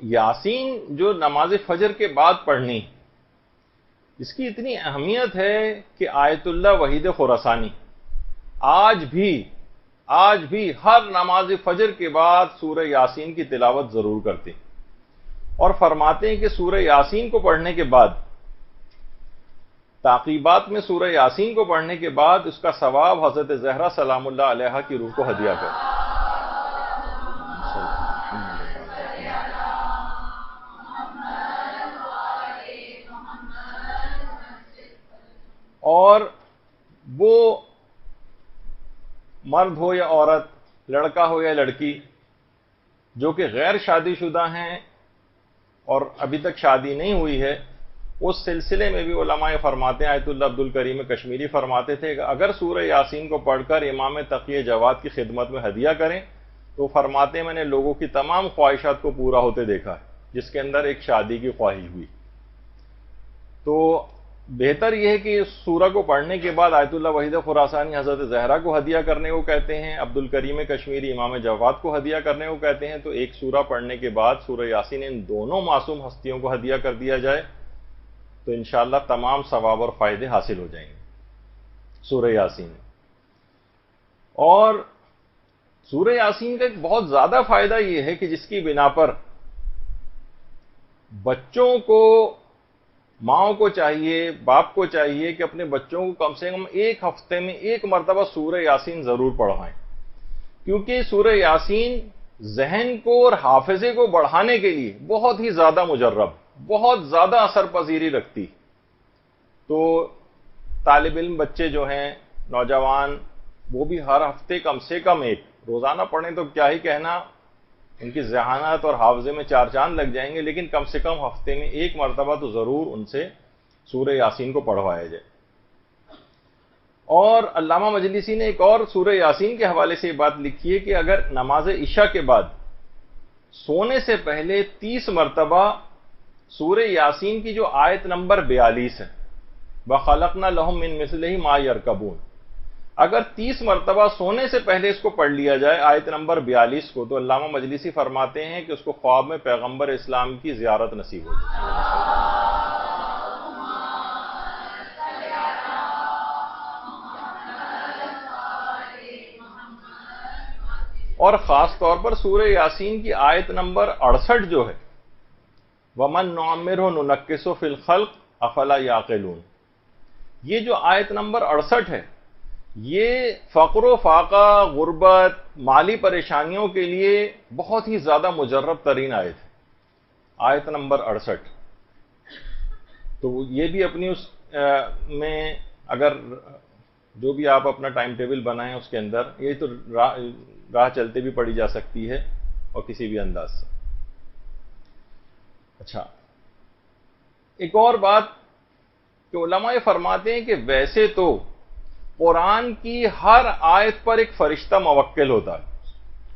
یاسین جو نماز فجر کے بعد پڑھنی، اس کی اتنی اہمیت ہے کہ آیت اللہ وحید خراسانی آج بھی ہر نماز فجر کے بعد سورہ یاسین کی تلاوت ضرور کرتے ہیں، اور فرماتے ہیں کہ سورہ یاسین کو پڑھنے کے بعد، تعقیبات میں سورہ یاسین کو پڑھنے کے بعد اس کا ثواب حضرت زہرا سلام اللہ علیہا کی روح کو ہدیہ کرے۔ اور وہ مرد ہو یا عورت، لڑکا ہو یا لڑکی، جو کہ غیر شادی شدہ ہیں اور ابھی تک شادی نہیں ہوئی ہے، اس سلسلے میں بھی علماء فرماتے ہیں، آیت اللہ عبد الکریم کشمیری فرماتے تھے کہ اگر سورہ یاسین کو پڑھ کر امام تقی جواد کی خدمت میں ہدیہ کریں تو فرماتے ہیں میں نے لوگوں کی تمام خواہشات کو پورا ہوتے دیکھا ہے، جس کے اندر ایک شادی کی خواہش ہوئی۔ تو بہتر یہ ہے کہ اس سورہ کو پڑھنے کے بعد آیت اللہ وحید خراسانی حضرت زہرا کو ہدیہ کرنے کو کہتے ہیں، عبد الکریم کشمیری امام جواد کو ہدیہ کرنے کو کہتے ہیں، تو ایک سورہ پڑھنے کے بعد سورہ یاسین ان دونوں معصوم ہستیوں کو ہدیہ کر دیا جائے تو انشاءاللہ تمام ثواب اور فائدے حاصل ہو جائیں گے سورہ یاسین۔ اور سورہ یاسین کا ایک بہت زیادہ فائدہ یہ ہے کہ جس کی بنا پر بچوں کو، ماؤں کو چاہیے، باپ کو چاہیے کہ اپنے بچوں کو کم سے کم ایک ہفتے میں ایک مرتبہ سورہ یاسین ضرور پڑھائیں، کیونکہ سورہ یاسین ذہن کو اور حافظے کو بڑھانے کے لیے بہت ہی زیادہ مجرب، بہت زیادہ اثر پذیری رکھتی۔ تو طالب علم بچے جو ہیں، نوجوان، وہ بھی ہر ہفتے کم سے کم ایک، روزانہ پڑھیں تو کیا ہی کہنا، ان کی ذہانت اور حافظے میں چار چاند لگ جائیں گے، لیکن کم سے کم ہفتے میں ایک مرتبہ تو ضرور ان سے سورہ یاسین کو پڑھوایا جائے۔ اور علامہ مجلسی نے ایک اور سورہ یاسین کے حوالے سے یہ بات لکھی ہے کہ اگر نماز عشاء کے بعد سونے سے پہلے 30 مرتبہ سورہ یاسین کی جو آیت نمبر 42 ہے، وَخَلَقْنَا لَهُم مِّن مِّثْلِهِ مَا يَرْكَبُونَ، اگر 30 مرتبہ سونے سے پہلے اس کو پڑھ لیا جائے آیت نمبر 42 کو، تو علامہ مجلسی فرماتے ہیں کہ اس کو خواب میں پیغمبر اسلام کی زیارت نصیب ہو جائے۔ اور خاص طور پر سورہ یاسین کی آیت نمبر 68 جو ہے، وَمَن نُعَمِّرْهُ نُنَكِّسُهُ فِي الْخَلْقِ أَفَلَا يَعْقِلُونَ، یہ جو آیت نمبر 68 ہے، یہ فقر و فاقہ، غربت، مالی پریشانیوں کے لیے بہت ہی زیادہ مجرب ترین آیت ہے، آیت نمبر 68۔ تو یہ بھی اپنی اس میں اگر جو بھی آپ اپنا ٹائم ٹیبل بنائیں اس کے اندر، یہ تو راہ چلتے بھی پڑھی جا سکتی ہے اور کسی بھی انداز سے۔ اچھا، ایک اور بات کہ علماء فرماتے ہیں کہ ویسے تو قرآن کی ہر آیت پر ایک فرشتہ موکل ہوتا ہے،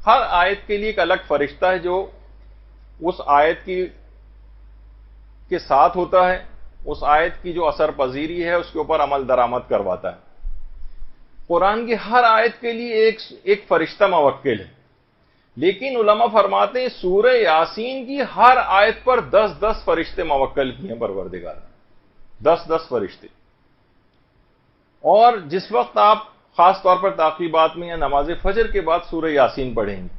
ہر آیت کے لیے ایک الگ فرشتہ ہے جو اس آیت کے ساتھ ہوتا ہے، اس آیت کی جو اثر پذیری ہے اس کے اوپر عمل درآمد کرواتا ہے۔ قرآن کی ہر آیت کے لیے ایک فرشتہ موکل ہے، لیکن علماء فرماتے ہیں سورہ یاسین کی ہر آیت پر 10 فرشتے موکل کیے ہیں پروردگار، 10 فرشتے۔ اور جس وقت آپ خاص طور پر تعقیبات میں یا نماز فجر کے بعد سورہ یاسین پڑھیں گے،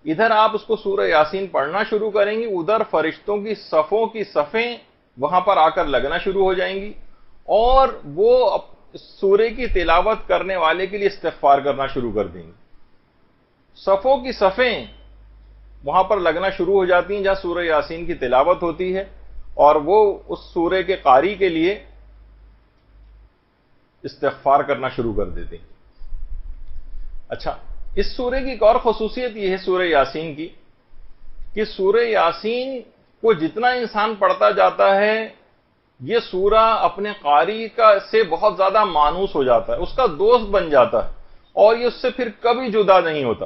ادھر آپ اس کو سورہ یاسین پڑھنا شروع کریں گی، ادھر فرشتوں کی صفوں کی صفیں وہاں پر آ کر لگنا شروع ہو جائیں گی، اور وہ سورہ کی تلاوت کرنے والے کے لیے استغفار کرنا شروع کر دیں گے۔ صفوں کی صفیں وہاں پر لگنا شروع ہو جاتی ہیں جہاں سورہ یاسین کی تلاوت ہوتی ہے، اور وہ اس سورہ کے قاری کے لیے استغفار کرنا شروع کر دیتے ہیں۔ اچھا، اس سورہ کی ایک اور خصوصیت یہ ہے سورہ یاسین کی کہ سورہ یاسین کو جتنا انسان پڑھتا جاتا ہے، یہ سورہ اپنے قاری سے بہت زیادہ مانوس ہو جاتا ہے، اس کا دوست بن جاتا ہے، اور یہ اس سے پھر کبھی جدا نہیں ہوتا۔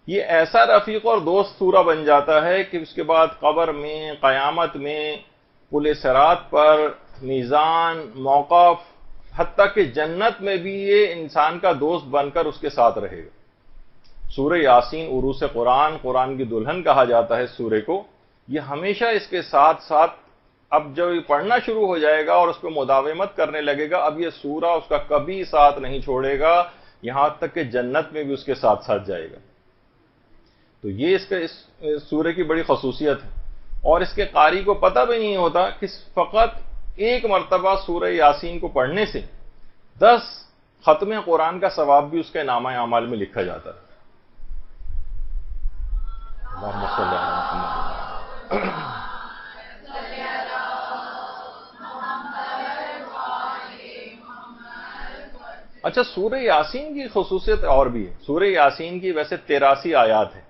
یہ ایسا رفیق اور دوست سورہ بن جاتا ہے کہ اس کے بعد قبر میں، قیامت میں، پل صراط پر، میزان، موقف، حتیٰ کہ جنت میں بھی یہ انسان کا دوست بن کر اس کے ساتھ رہے گا۔ سورہ یاسین عروس قرآن، قرآن کی دلہن کہا جاتا ہے سورہ کو. یہ ہمیشہ اس کے ساتھ ساتھ اب جو یہ پڑھنا شروع ہو جائے گا اور اس پہ مداومت کرنے لگے گا، اب یہ سورہ اس کا کبھی ساتھ نہیں چھوڑے گا، یہاں تک کہ جنت میں بھی اس کے ساتھ ساتھ جائے گا. تو یہ اس سورہ کی بڑی خصوصیت ہے. اور اس کے قاری کو پتہ بھی نہیں ہوتا کہ فقط ایک مرتبہ سورہ یاسین کو پڑھنے سے 10 ختم قرآن کا ثواب بھی اس کے نامہ اعمال میں لکھا جاتا ہے. اللہم صلی علی محمد. اچھا، سورہ یاسین کی خصوصیت اور بھی ہے. سورہ یاسین کی ویسے 83 آیات ہیں،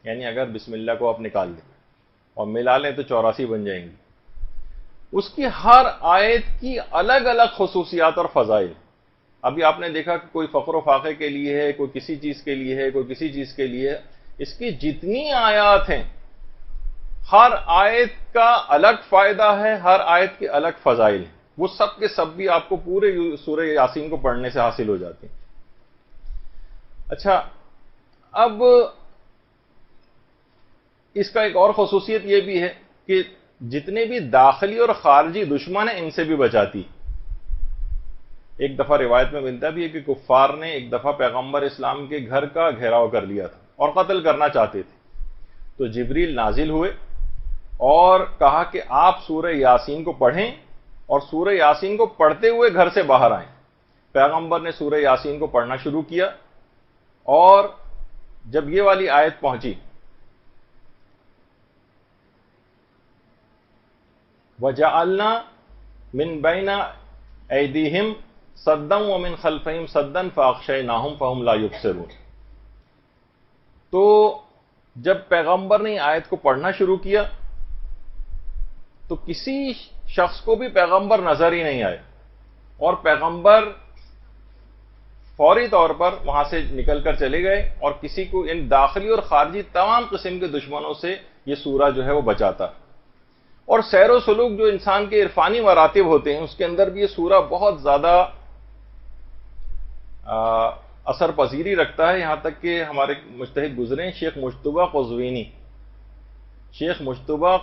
یعنی اگر بسم اللہ کو آپ نکال دیں اور ملا لیں تو 84 بن جائیں گی. اس کی ہر آیت کی الگ الگ خصوصیات اور فضائل. ابھی آپ نے دیکھا کہ کوئی فقر و فاقے کے لیے ہے، کوئی کسی چیز کے لیے ہے، کوئی کسی چیز کے لیے ہے. اس کی جتنی آیات ہیں ہر آیت کا الگ فائدہ ہے، ہر آیت کے الگ فضائل ہیں. وہ سب کے سب بھی آپ کو پورے سورہ یاسین کو پڑھنے سے حاصل ہو جاتے ہیں. اچھا، اب اس کا ایک اور خصوصیت یہ بھی ہے کہ جتنے بھی داخلی اور خارجی دشمن ہیں ان سے بھی بچاتی. ایک دفعہ روایت میں ملتا بھی ہے کہ کفار نے ایک دفعہ پیغمبر اسلام کے گھر کا گھیراؤ کر لیا تھا اور قتل کرنا چاہتے تھے. تو جبریل نازل ہوئے اور کہا کہ آپ سورہ یاسین کو پڑھیں اور سورہ یاسین کو پڑھتے ہوئے گھر سے باہر آئیں. پیغمبر نے سورہ یاسین کو پڑھنا شروع کیا اور جب یہ والی آیت پہنچی وَجَعَلْنَا مِن بَيْنَ أَيْدِيهِمْ سَدًّا وَمِن خَلْفِهِمْ سَدًّا فَأَغْشَيْنَاهُمْ فَهُمْ لَا يُبْصِرُونَ. تو جب پیغمبر نے آیت کو پڑھنا شروع کیا تو کسی شخص کو بھی پیغمبر نظر ہی نہیں آئے اور پیغمبر فوری طور پر وہاں سے نکل کر چلے گئے اور کسی کو ان داخلی اور خارجی تمام قسم کے دشمنوں سے یہ سورہ جو ہے وہ بچاتا. اور سیر و سلوک جو انسان کے عرفانی مراتب ہوتے ہیں اس کے اندر بھی یہ سورہ بہت زیادہ اثر پذیری رکھتا ہے. یہاں تک کہ ہمارے مجتہد گزرے ہیں شیخ مجتبیٰ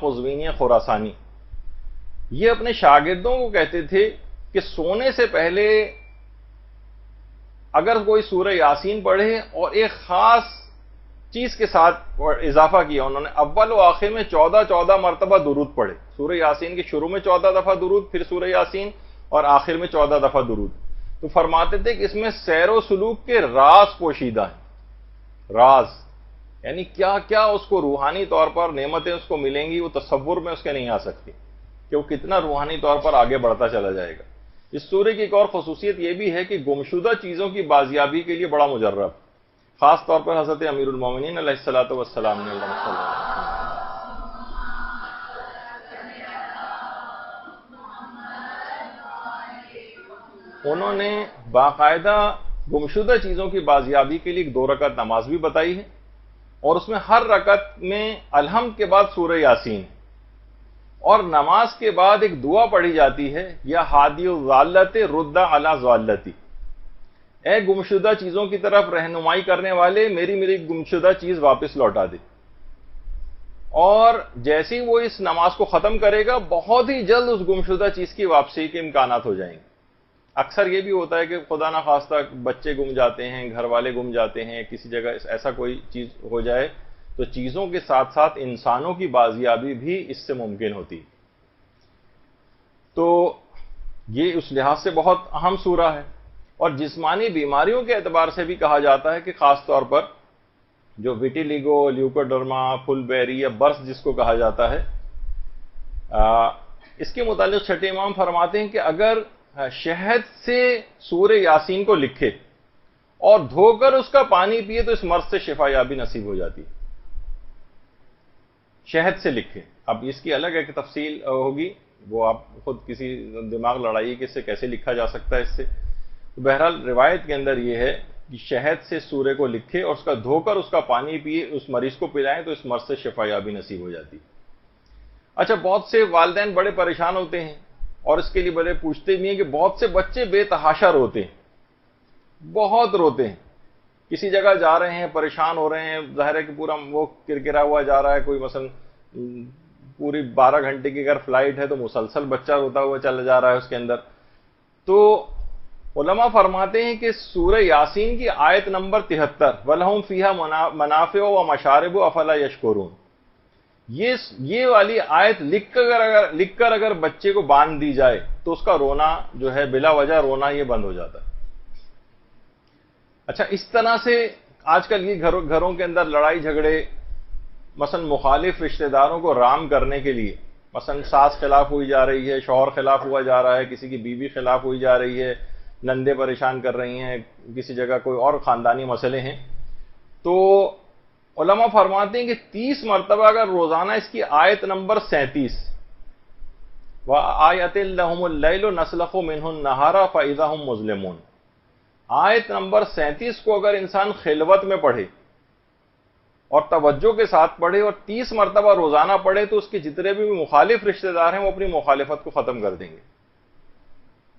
قزوینی خراسانی، یہ اپنے شاگردوں کو کہتے تھے کہ سونے سے پہلے اگر کوئی سورہ یاسین پڑھے اور ایک خاص چیز کے ساتھ اضافہ کیا، انہوں نے اول و آخر میں 14 مرتبہ درود پڑھے. سورہ یاسین کے شروع میں 14 دفعہ درود، پھر سورہ یاسین، اور آخر میں 14 دفعہ درود. تو فرماتے تھے کہ اس میں سیر و سلوک کے راز پوشیدہ ہیں. راز یعنی کیا کیا اس کو روحانی طور پر نعمتیں اس کو ملیں گی، وہ تصور میں اس کے نہیں آ سکتی کہ وہ کتنا روحانی طور پر آگے بڑھتا چلا جائے گا. اس سورہ کی ایک اور خصوصیت یہ بھی ہے کہ گمشدہ چیزوں کی بازیابی کے لیے بڑا مجرب، خاص طور پر حضرت امیر المومنین علیہ الصلوۃ والسلام نے انہوں نے باقاعدہ گمشدہ چیزوں کی بازیابی کے لیے ایک 2 رکعت نماز بھی بتائی ہے اور اس میں ہر رکعت میں الحمد کے بعد سورہ یاسین، اور نماز کے بعد ایک دعا پڑھی جاتی ہے یا ہادی الضالۃ رد علی ضالتی، اے گمشدہ چیزوں کی طرف رہنمائی کرنے والے میری گمشدہ چیز واپس لوٹا دے. اور جیسے ہی وہ اس نماز کو ختم کرے گا بہت ہی جلد اس گمشدہ چیز کی واپسی کے امکانات ہو جائیں گے. اکثر یہ بھی ہوتا ہے کہ خدا نخواستہ بچے گم جاتے ہیں، گھر والے گم جاتے ہیں، کسی جگہ ایسا کوئی چیز ہو جائے تو چیزوں کے ساتھ ساتھ انسانوں کی بازیابی بھی اس سے ممکن ہوتی. تو یہ اس لحاظ سے بہت اہم سورہ ہے. اور جسمانی بیماریوں کے اعتبار سے بھی کہا جاتا ہے کہ خاص طور پر جو ویٹیلیگو، لیوکوڈرما، فل بیری یا برس جس کو کہا جاتا ہے، اس کے متعلق چھٹے امام فرماتے ہیں کہ اگر شہد سے سورہ یاسین کو لکھے اور دھو کر اس کا پانی پیے تو اس مرض سے شفا یابی نصیب ہو جاتی. شہد سے لکھے. اب اس کی الگ ایک تفصیل ہوگی، وہ آپ خود کسی دماغ لڑائیے کہ اس سے کیسے لکھا جا سکتا ہے. اس سے بہرحال روایت کے اندر یہ ہے کہ شہد سے سورہ کو لکھے اور اس کا دھو کر اس کا پانی پیے، اس مریض کو پلائیں تو اس مرض سے شفا یابی نصیب ہو جاتی. اچھا، بہت سے والدین بڑے پریشان ہوتے ہیں اور اس کے لیے بڑے پوچھتے بھی ہیں کہ بہت سے بچے بے تحاشا روتے ہیں، بہت روتے ہیں. کسی جگہ جا رہے ہیں پریشان ہو رہے ہیں، ظاہر ہے کہ پورا وہ کرکرا ہوا جا رہا ہے، کوئی مثلا پوری 12 گھنٹے کی اگر فلائٹ ہے تو مسلسل بچہ روتا ہوا چلا جا رہا ہے اس کے اندر. تو علماء فرماتے ہیں کہ سورہ یاسین کی آیت نمبر 73 وَلَهُمْ فِيهَا مَنَافِعُ وَمَشَارِبُ أَفَلَا يَشْكُرُونَ، یہ والی آیت لکھ کر اگر بچے کو باندھ دی جائے تو اس کا رونا جو ہے بلا وجہ رونا یہ بند ہو جاتا ہے. اچھا، اس طرح سے آج کل یہ گھروں کے اندر لڑائی جھگڑے مثلا مخالف رشتہ داروں کو رام کرنے کے لیے، مثلا ساس خلاف ہوئی جا رہی ہے، شوہر خلاف ہوا جا رہا ہے، کسی کی بیوی خلاف ہوئی جا رہی ہے، نندے پریشان کر رہی ہیں، کسی جگہ کوئی اور خاندانی مسئلے ہیں، تو علماء فرماتے ہیں کہ 30 مرتبہ اگر روزانہ اس کی آیت نمبر 37 وَآیَةٍ لَهُمُ اللَّيْلُ نَسْلَخُ مِنْهُ النَّهَارَ فَإِذَا هُمْ مُظْلِمُونَ، آیت نمبر 37 کو اگر انسان خلوت میں پڑھے اور توجہ کے ساتھ پڑھے اور 30 مرتبہ روزانہ پڑھے تو اس کے جتنے بھی مخالف رشتہ دار ہیں وہ اپنی مخالفت کو ختم کر دیں گے.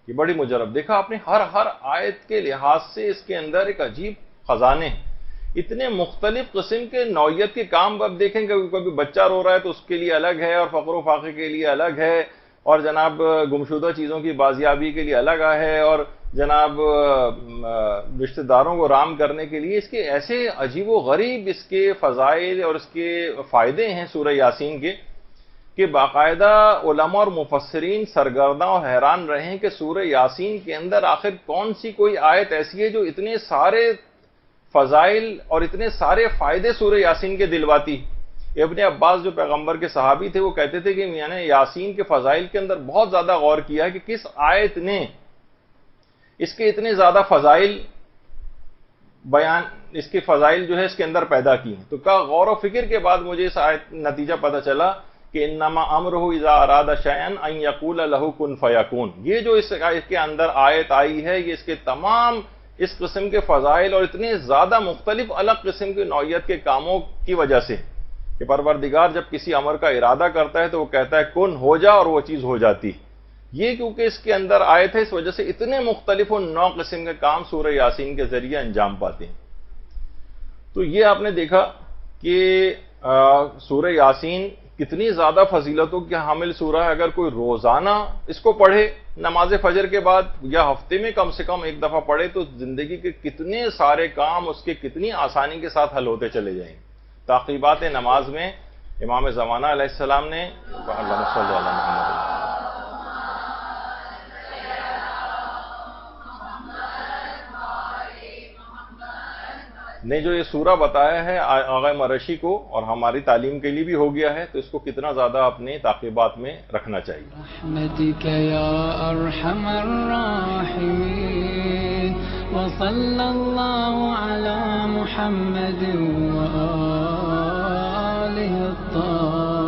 یہ بڑی مجرب، دیکھا آپ نے، ہر آیت کے لحاظ سے اس کے اندر ایک عجیب خزانے ہیں، اتنے مختلف قسم کے نوعیت کے کام. اب دیکھیں کہ کبھی بچہ رو رہا ہے تو اس کے لیے الگ ہے، اور فقر و فاقے کے لیے الگ ہے، اور جناب گمشدہ چیزوں کی بازیابی کے لیے الگ ہے، اور جناب رشتہ داروں کو رام کرنے کے لیے اس کے ایسے عجیب و غریب اس کے فضائل اور اس کے فائدے ہیں سورہ یاسین کے، کہ باقاعدہ علماء اور مفسرین سرگرداں اور حیران رہے ہیں کہ سورہ یاسین کے اندر آخر کون سی کوئی آیت ایسی ہے جو اتنے سارے فضائل اور اتنے سارے فائدے سورہ یاسین کے دلواتی. ابن عباس جو پیغمبر کے صحابی تھے وہ کہتے تھے کہ میں نے یاسین کے فضائل کے اندر بہت زیادہ غور کیا ہے کہ کس آیت نے اس کے اتنے زیادہ فضائل بیان، اس کے فضائل جو ہے اس کے اندر پیدا کی ہیں. تو کیا غور و فکر کے بعد مجھے اس آیت نتیجہ پتہ چلا کہ انما امرہ اذا اراد شیئا ان یقول لہ کن فیکون، یہ جو اس آیت کے اندر آیت آئی ہے یہ اس کے تمام اس قسم کے فضائل اور اتنے زیادہ مختلف الگ قسم کی نوعیت کے کاموں کی وجہ سے کہ پروردگار جب کسی امر کا ارادہ کرتا ہے تو وہ کہتا ہے کن ہو جا اور وہ چیز ہو جاتی. یہ کیونکہ اس کے اندر آیت ہے اس وجہ سے اتنے مختلف و نو قسم کے کام سورہ یاسین کے ذریعے انجام پاتے ہیں. تو یہ آپ نے دیکھا کہ سورہ یاسین کتنی زیادہ فضیلتوں کی حامل سورہ ہے. اگر کوئی روزانہ اس کو پڑھے نماز فجر کے بعد یا ہفتے میں کم سے کم ایک دفعہ پڑھے تو زندگی کے کتنے سارے کام اس کے کتنی آسانی کے ساتھ حل ہوتے چلے جائیں. تعقیبات نماز میں امام زمانہ علیہ السلام نے اللہم صلی علی محمد نے جو یہ سورہ بتایا ہے آغا مرشی کو اور ہماری تعلیم کے لیے بھی ہو گیا ہے، تو اس کو کتنا زیادہ اپنے تعقیبات میں رکھنا چاہیے. رحمتک یا ارحم الراحمین وصلی اللہ علی محمد وآلہ الطاہرین.